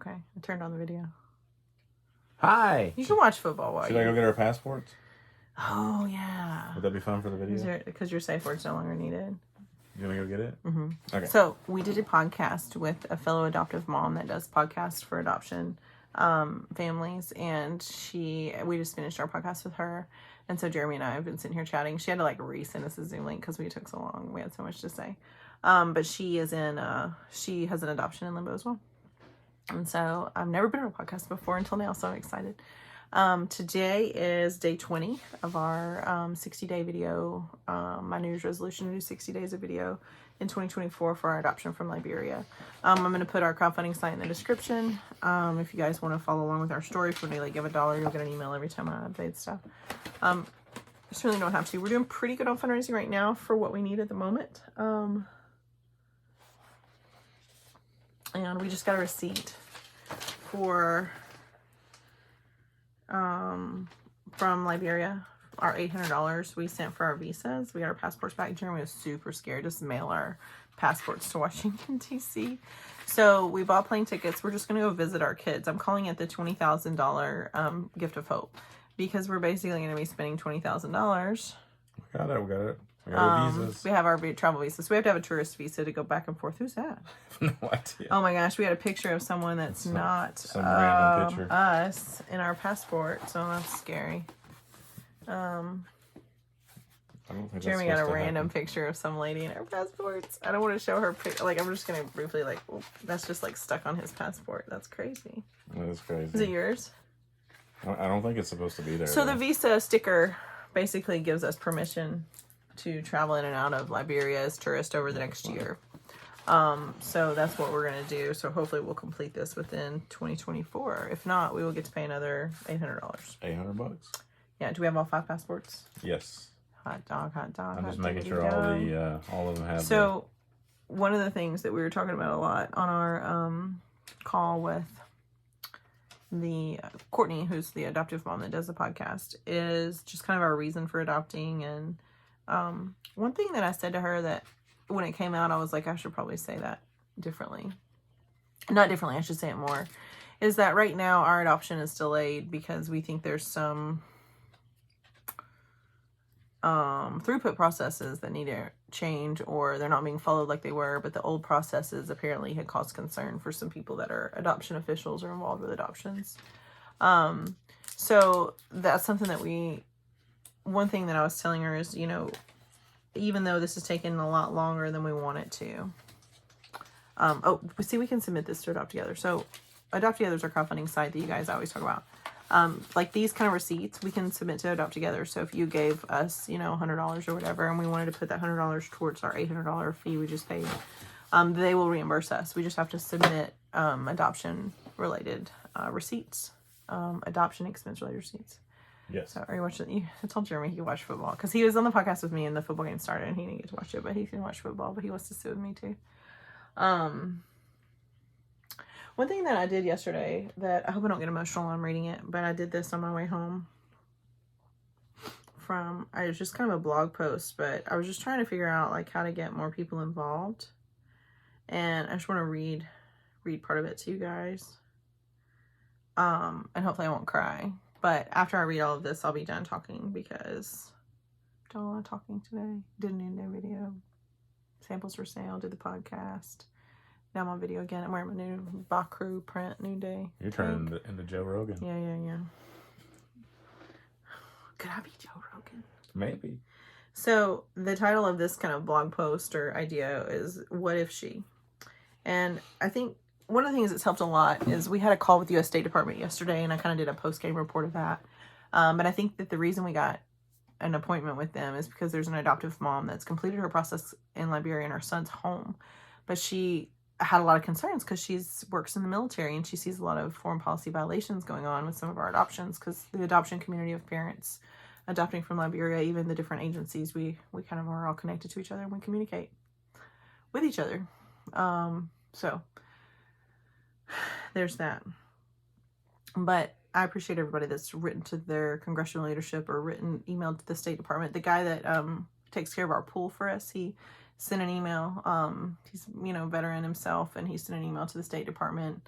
Okay, I turned on the video. Hi. You can watch football while Should I go get our passports? Oh, yeah. Would that be fun for the video? Because your safe word's no longer needed. You want to go get it? Mm-hmm. Okay. So we did a podcast with a fellow adoptive mom that does podcasts for adoption families, and we just finished our podcast with her. And so Jeremy and I have been sitting here chatting. She had to resend us a Zoom link because we took so long. We had so much to say. But she has an adoption in limbo as well. And so I've never been on a podcast before until now, so I'm excited. Today is day 20 of our 60-day video. My New Year's resolution to do 60 days of video in 2024 for our adoption from Liberia. I'm going to put our crowdfunding site in the description. If you guys want to follow along with our story, if you want to give $1, you'll get an email every time I update stuff. Just really don't have to. We're doing pretty good on fundraising right now for what we need at the moment. And we just got a receipt for from Liberia, our $800 we sent for our visas. We got our passports back. Jeremy was super scared to mail our passports to Washington, D.C. So we bought plane tickets. We're just going to go visit our kids. I'm calling it the $20,000 gift of hope, because we're basically going to be spending $20,000. We got it. We got our visas. We have our travel visas. So we have to have a tourist visa to go back and forth. Who's that? No idea. Oh my gosh, we had a picture of someone that's not some random picture. Us in our passport, so that's scary. I don't think Jeremy got a random picture of some lady in our passports. I don't want to show her. I'm just gonna briefly that's just stuck on his passport. That's crazy. That is crazy. Is it yours? I don't think it's supposed to be there. So the visa sticker basically gives us permission to travel in and out of Liberia as tourists over the next year. So that's what we're going to do. So hopefully we'll complete this within 2024. If not, we will get to pay another $800. $800? Yeah. Do we have all 5 passports? Yes. Hot dog. I'm just making sure all of them have. So one of the things that we were talking about a lot on our call with the Courtney, who's the adoptive mom that does the podcast, is just kind of our reason for adopting. And one thing that I said to her that when it came out, I was like, I should probably say that differently. Not differently, I should say it more. Is that right now our adoption is delayed because we think there's some throughput processes that need to change, or they're not being followed like they were, but the old processes apparently had caused concern for some people that are adoption officials or involved with adoptions. So that's something that one thing that I was telling her is, even though this has taken a lot longer than we want it to. We can submit this to Adopt Together. So Adopt Together is our crowdfunding site that you guys always talk about. These kind of receipts we can submit to Adopt Together. So if you gave us, $100 or whatever, and we wanted to put that $100 towards our $800 fee we just paid, they will reimburse us. We just have to submit adoption related receipts, adoption expense related receipts. Yes. So are you watching? I told Jeremy he could watch football because he was on the podcast with me and the football game started and he didn't get to watch it, but he can watch football, but he wants to sit with me too. One thing that I did yesterday that I hope I don't get emotional when I'm reading it, but I did this on my way home it was just kind of a blog post, but I was just trying to figure out how to get more people involved. And I just want to read part of it to you guys. And hopefully I won't cry. But after I read all of this, I'll be done talking because I don't want talking today. Did a new video. Samples for sale. Did the podcast. Now I'm on video again. I'm wearing my new Bakru print New Day. You're turning into Joe Rogan. Yeah. Could I be Joe Rogan? Maybe. So the title of this kind of blog post or idea is What If She? And I think one of the things that's helped a lot is we had a call with the U.S. State Department yesterday, and I kind of did a post-game report of that. But I think that the reason we got an appointment with them is because there's an adoptive mom that's completed her process in Liberia in her son's home. But she had a lot of concerns because she works in the military and she sees a lot of foreign policy violations going on with some of our adoptions, because the adoption community of parents adopting from Liberia, even the different agencies, we kind of are all connected to each other and we communicate with each other. So there's that. But I appreciate everybody that's written to their congressional leadership or emailed to the State Department. The guy that takes care of our pool for us, he sent an email. He's veteran himself, and he sent an email to the State Department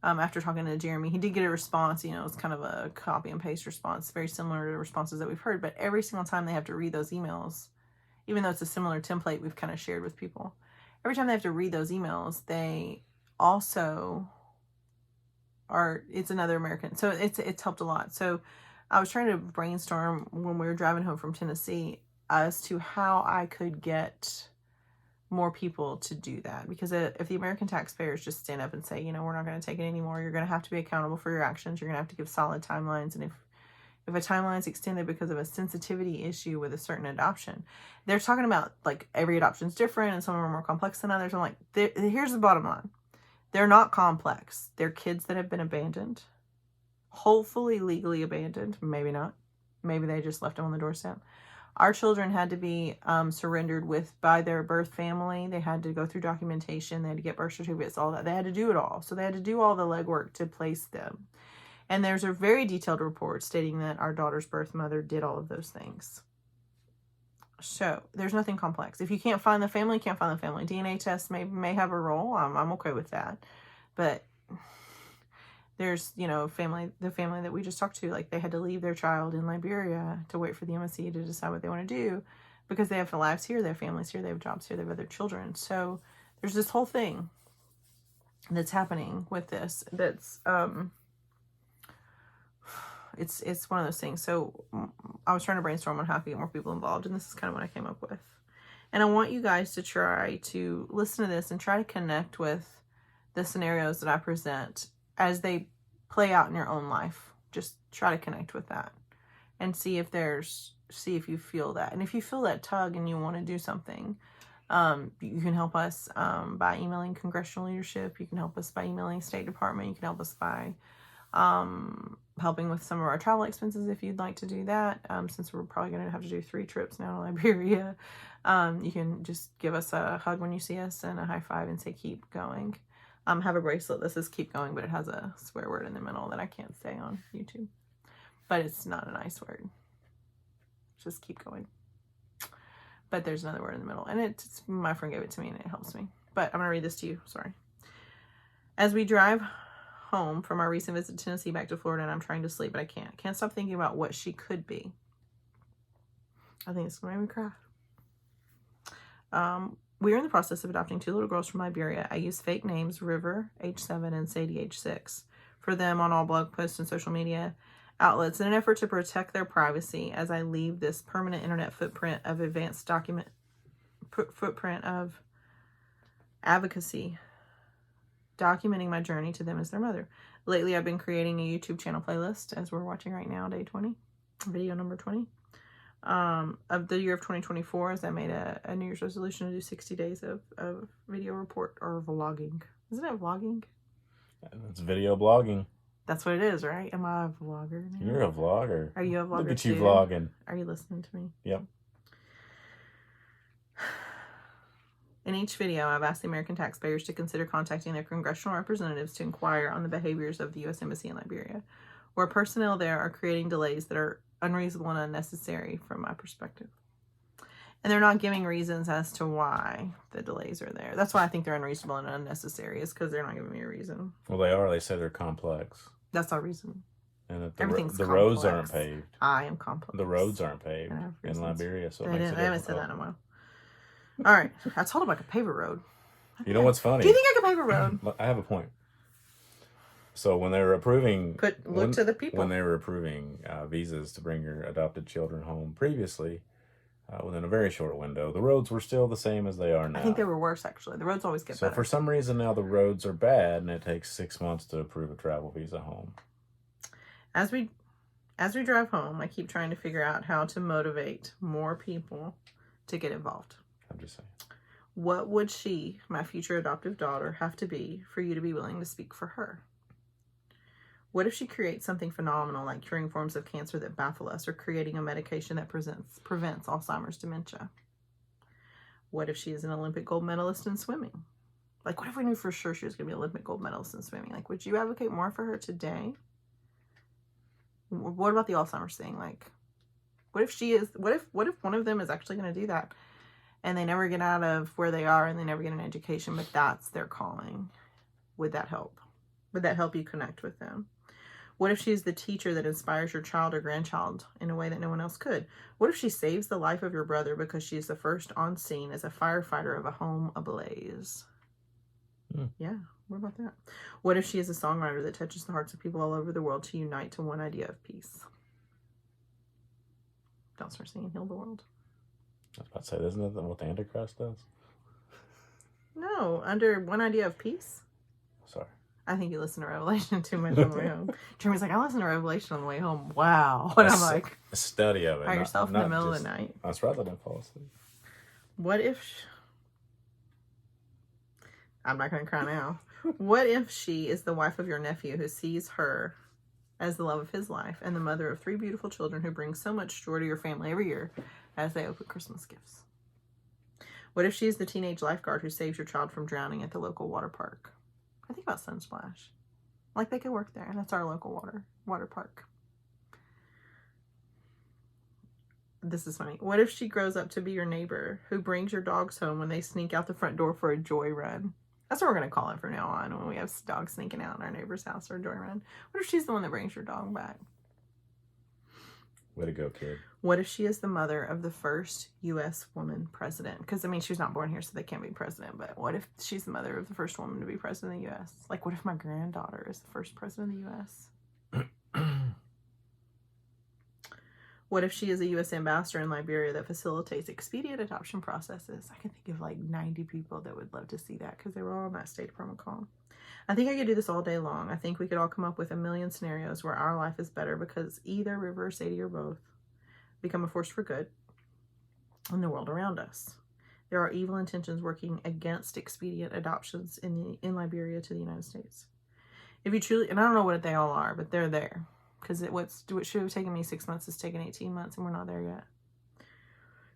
after talking to Jeremy, he did get a response. You know, it's kind of a copy and paste response, very similar to responses that we've heard. But every single time they have to read those emails, even though it's a similar template we've kind of shared with people, every time they have to read those emails, they also are, it's another American. So it's helped a lot. So I was trying to brainstorm when we were driving home from Tennessee as to how I could get more people to do that. Because if the American taxpayers just stand up and say, you know, we're not going to take it anymore, you're going to have to be accountable for your actions. You're going to have to give solid timelines. And if a timeline is extended because of a sensitivity issue with a certain adoption, they're talking about like every adoption is different and some are more complex than others. I'm like, here's the bottom line. They're not complex. They're kids that have been abandoned, hopefully legally abandoned. Maybe not. Maybe they just left them on the doorstep. Our children had to be surrendered by their birth family. They had to go through documentation. They had to get birth certificates, all that. They had to do it all. So they had to do all the legwork to place them. And there's a very detailed report stating that our daughter's birth mother did all of those things. So there's nothing complex. If you can't find the family, you can't find the family. DNA tests may have a role. I'm okay with that. But there's, you know, the family that we just talked to, like they had to leave their child in Liberia to wait for the embassy to decide what they want to do because they have lives here, they have families here, they have jobs here, they have other children. So there's this whole thing that's happening with this that's, it's one of those things. So I was trying to brainstorm on how to get more people involved, and this is kind of what I came up with. And I want you guys to try to listen to this and try to connect with the scenarios that I present as they play out in your own life. Just try to connect with that and see if you feel that. And if you feel that tug and you want to do something, you can help us by emailing congressional leadership. You can help us by emailing State Department. You can help us by helping with some of our travel expenses if you'd like to do that. Since we're probably going to have to do 3 trips now to Liberia, you can just give us a hug when you see us and a high five and say, keep going. Have a bracelet that says keep going, but it has a swear word in the middle that I can't say on YouTube. But it's not a nice word. Just keep going. But there's another word in the middle. And my friend gave it to me and it helps me. But I'm going to read this to you. Sorry. As we drive home from our recent visit to Tennessee back to Florida, and I'm trying to sleep, but I can't. Can't stop thinking about what she could be. I think it's going to make me cry. We are in the process of adopting 2 little girls from Liberia. I use fake names, River, age 7, and Sadie, age 6, for them on all blog posts and social media outlets in an effort to protect their privacy as I leave this permanent internet footprint of footprint of advocacy, documenting my journey to them as their mother. Lately, I've been creating a YouTube channel playlist, as we're watching right now, day 20, video number 20. Of the year of 2024, as I made a New Year's resolution to do 60 days of video report or vlogging. Isn't it vlogging? It's video blogging. That's what it is, right? Am I a vlogger now? You're a vlogger. Are you a vlogger? Look at you too? vlogging. Are you listening to me? Yep. In each video, I've asked the American taxpayers to consider contacting their congressional representatives to inquire on the behaviors of the U.S. Embassy in Liberia, where personnel there are creating delays that are unreasonable and unnecessary from my perspective. And they're not giving reasons as to why the delays are there. That's why I think they're unreasonable and unnecessary, is because they're not giving me a reason. Well, they are. They say they're complex. That's our reason. And that the roads aren't paved. I am complex. The roads aren't paved in Liberia, so it makes it I haven't said that in a while. All right. I told him I could pave a road. You know what's funny? Do you think I could pave a road? I have a point. So when they were approving... Look to the people. When they were approving visas to bring your adopted children home previously, within a very short window, the roads were still the same as they are now. I think they were worse, actually. The roads always get better. So for some reason now the roads are bad, and it takes 6 months to approve a travel visa home. As we drive home, I keep trying to figure out how to motivate more people to get involved. I'm just saying. What would she, my future adoptive daughter, have to be for you to be willing to speak for her? What if she creates something phenomenal like curing forms of cancer that baffle us, or creating a medication that prevents Alzheimer's dementia? What if she is an Olympic gold medalist in swimming? Like, what if we knew for sure she was going to be an Olympic gold medalist in swimming? Like, would you advocate more for her today? What about the Alzheimer's thing? Like, what if one of them is actually going to do that and they never get out of where they are and they never get an education, but that's their calling? Would that help? Would that help you connect with them? What if she's the teacher that inspires your child or grandchild in a way that no one else could? What if she saves the life of your brother because she's the first on scene as a firefighter of a home ablaze? Yeah, what about that? What if she is a songwriter that touches the hearts of people all over the world to unite to one idea of peace? Don't start singing Heal the World. I was about to say, isn't that what the Antichrist does? No, under one idea of peace. Sorry. I think you listen to Revelation too much on the way home. Jeremy's like, I listen to Revelation on the way home. Wow. And I'm like, a study of it. By yourself in the middle of the night. I was rather than fall asleep. What if... I'm not going to cry now. What if she is the wife of your nephew who sees her as the love of his life and the mother of 3 beautiful children who bring so much joy to your family every year as they open Christmas gifts? What if she is the teenage lifeguard who saves your child from drowning at the local water park? I think about Sunsplash. Like, they could work there, and that's our local water park. This is funny. What if she grows up to be your neighbor who brings your dogs home when they sneak out the front door for a joy run? That's what we're going to call it from now on when we have dogs sneaking out in our neighbor's house for a joy run. What if she's the one that brings your dog back? Way to go, kid. What if she is the mother of the first U.S. woman president? Because, I mean, she was not born here, so they can't be president. But what if she's the mother of the first woman to be president of the U.S.? Like, what if my granddaughter is the first president of the U.S.? What if she is a U.S. ambassador in Liberia that facilitates expedient adoption processes? I can think of like 90 people that would love to see that because they were all on that State Department call. I think I could do this all day long. I think we could all come up with a million scenarios where our life is better because either River, Sadie, or both become a force for good in the world around us. There are evil intentions working against expedient adoptions in Liberia to the United States. If you truly, and I don't know what they all are, but they're there. Because what should have taken me 6 months has taken 18 months, and we're not there yet.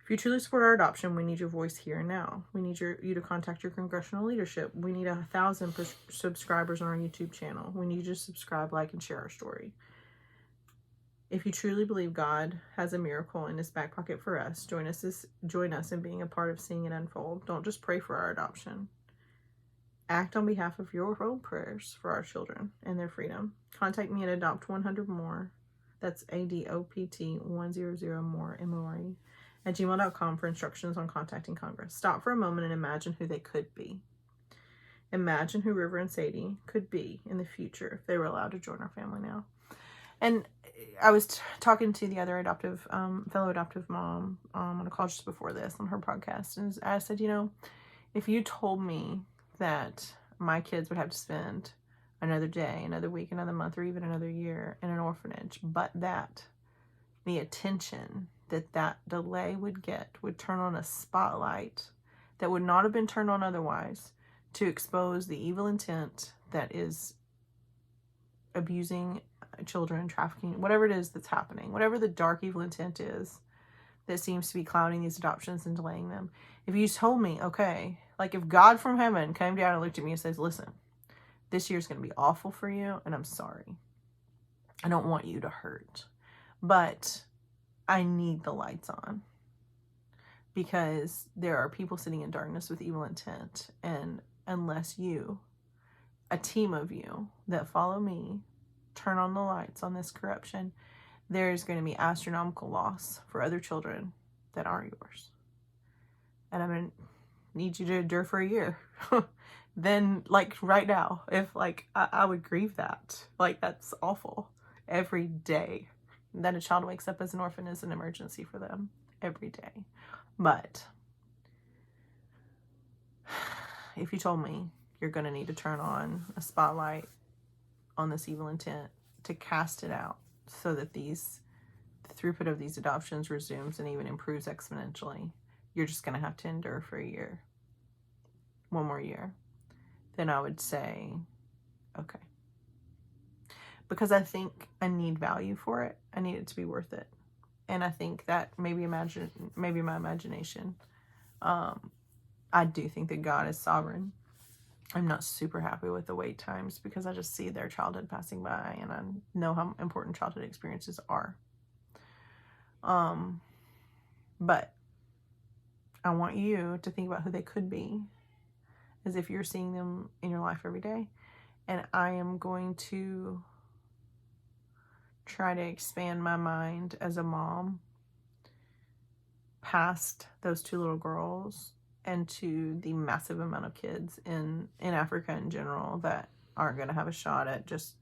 If you truly support our adoption, we need your voice here and now. We need you to contact your congressional leadership. We need 1,000 subscribers on our YouTube channel. We need you to subscribe, like, and share our story. If you truly believe God has a miracle in his back pocket for us, join us in being a part of seeing it unfold. Don't just pray for our adoption. Act on behalf of your own prayers for our children and their freedom. Contact me at Adopt 100 More. That's ADOPT 100 More, MORE, at gmail.com for instructions on contacting Congress. Stop for a moment and imagine who they could be. Imagine who River and Sadie could be in the future if they were allowed to join our family now. And I was talking to the other fellow adoptive mom on a call just before this on her podcast. And I said, you know, if you told me that my kids would have to spend another day, another week, another month, or even another year in an orphanage, but that the attention that delay would get would turn on a spotlight that would not have been turned on otherwise to expose the evil intent that is abusing children, trafficking, whatever it is that's happening, whatever the dark evil intent is that seems to be clouding these adoptions and delaying them. If you told me, okay, like if God from heaven came down and looked at me and says, listen, this year's going to be awful for you, and I'm sorry. I don't want you to hurt, but I need the lights on because there are people sitting in darkness with evil intent, and unless you, a team of you that follow me, turn on the lights on this corruption, there's going to be astronomical loss for other children that aren't yours. And I'm going to need you to endure for a year. Then, like, right now, if, like, I would grieve that. Like, that's awful. Every day that a child wakes up as an orphan is an emergency for them. Every day. But if you told me you're going to need to turn on a spotlight on this evil intent to cast it out so that the throughput of these adoptions resumes and even improves exponentially, you're just going to have to endure for a year. One more year. Then I would say, okay. Because I think I need value for it. I need it to be worth it. And I think that maybe my imagination. I do think that God is sovereign. I'm not super happy with the wait times because I just see their childhood passing by and I know how important childhood experiences are. But I want you to think about who they could be as if you're seeing them in your life every day. And I am going to try to expand my mind as a mom past those 2 little girls and to the massive amount of kids in Africa in general that aren't going to have a shot at just,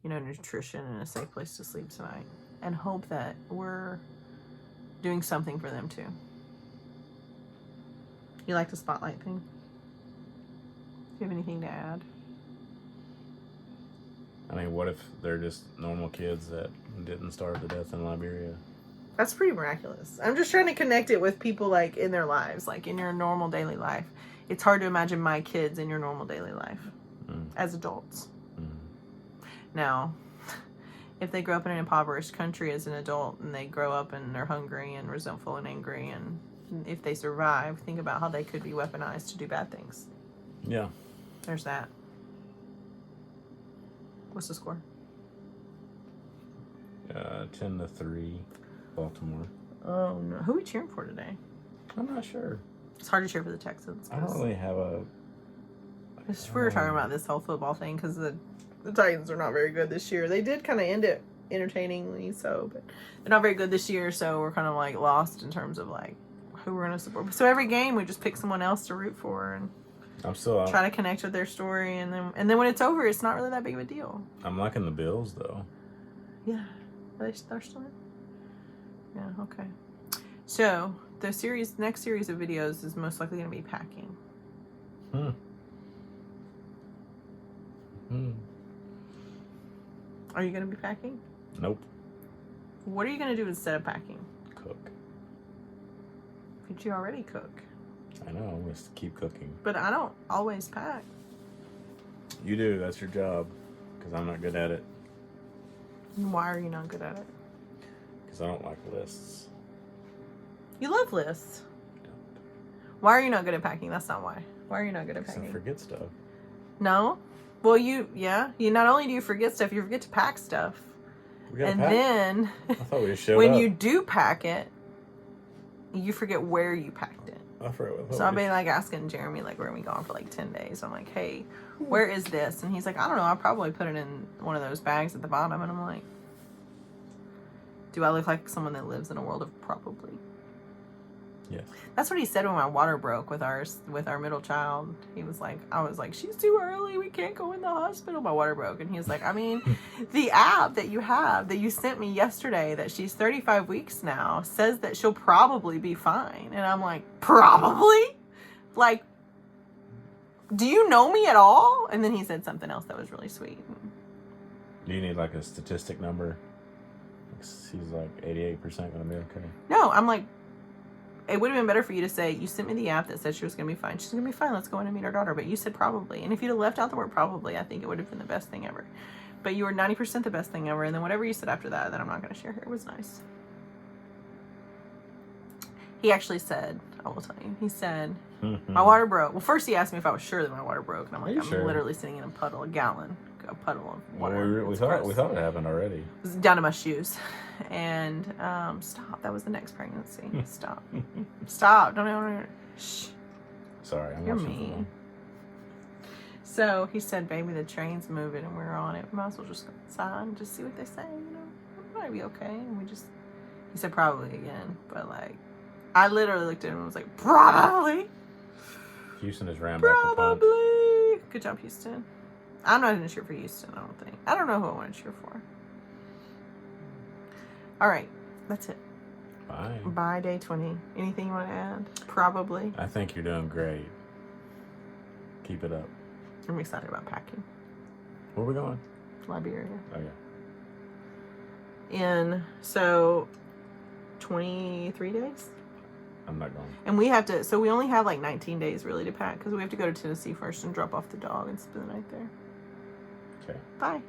nutrition and a safe place to sleep tonight. And hope that we're doing something for them too. You like the spotlight thing? Do you have anything to add? I mean, what if they're just normal kids that didn't starve to death in Liberia? That's pretty miraculous. I'm just trying to connect it with people like in their lives, like in your normal daily life. It's hard to imagine my kids in your normal daily life as adults. Now, if they grow up in an impoverished country as an adult and they grow up and they're hungry and resentful and angry, and if they survive, think about how they could be weaponized to do bad things. Yeah. There's that. What's the score? 10-3, Baltimore. Oh no! Who are we cheering for today? I'm not sure. It's hard to cheer for the Texans. I don't really have a. We were talking about this whole football thing because the Titans are not very good this year. They did kind of end it entertainingly, so, but they're not very good this year. So we're kind of like lost in terms of like who we're gonna support. So every game we just pick someone else to root for and. I'm still try to connect with their story, and then when it's over, it's not really that big of a deal. I'm liking the Bills though. Yeah, they're still in. Yeah, okay. So the next series of videos is most likely going to be packing. Are you going to be packing? Nope. What are you going to do instead of packing? Cook. But you already cook. I know, I'm going to keep cooking. But I don't always pack. You do, that's your job. Because I'm not good at it. Why are you not good at it? Because I don't like lists. You love lists. I don't. Why are you not good at packing? That's not why. Why are you not good at packing? I forget stuff. No? Well, you not only do you forget stuff, you forget to pack stuff. And pack? Then, I thought we just showed when up. you do pack it, you forget where you packed it. I forgot. So I've been like asking Jeremy, like, where are we gone for like 10 days? I'm like, hey, where is this? And he's like, I don't know. I probably put it in one of those bags at the bottom. And I'm like, do I look like someone that lives in a world of probably? Yes. That's what he said when my water broke with our middle child. He was like, I was like, she's too early. We can't go in the hospital. My water broke. And he was like, I mean, the app that you have that you sent me yesterday that she's 35 weeks now says that she'll probably be fine. And I'm like, probably? Like, do you know me at all? And then he said something else that was really sweet. Do you need like a statistic number? He's like 88% going to be okay. No, I'm like, it would have been better for you to say, you sent me the app that said she was going to be fine. She's going to be fine. Let's go in and meet our daughter. But you said probably. And if you'd have left out the word probably, I think it would have been the best thing ever. But you were 90% the best thing ever. And then whatever you said after that I'm not going to share here, it was nice. He actually said, I will tell you, he said, my water broke. Well, first he asked me if I was sure that my water broke. And I'm like, I'm sure? literally sitting in a puddle, a puddle of water. Well, we thought it happened already. It was down to my shoes. And stop. That was the next pregnancy. Stop. Stop. Don't. Shh. Sorry, I'm You're watching mean. film. So he said, baby, the train's moving and we're on it. We might as well just go outside and just see what they say, It might be okay. And he said probably again. But like, I literally looked at him and was like, probably. Houston has ran back a punt. Probably. Good job, Houston. I'm not going to cheer for Houston, I don't think. I don't know who I want to cheer for. All right. That's it. Bye. Bye, day 20. Anything you want to add? Probably. I think you're doing great. Keep it up. I'm excited about packing. Where are we going? Liberia. Oh, yeah. In, so, 23 days? I'm not going. And we have to, so we only have like 19 days really to pack because we have to go to Tennessee first and drop off the dog and spend the night there. Okay. Bye.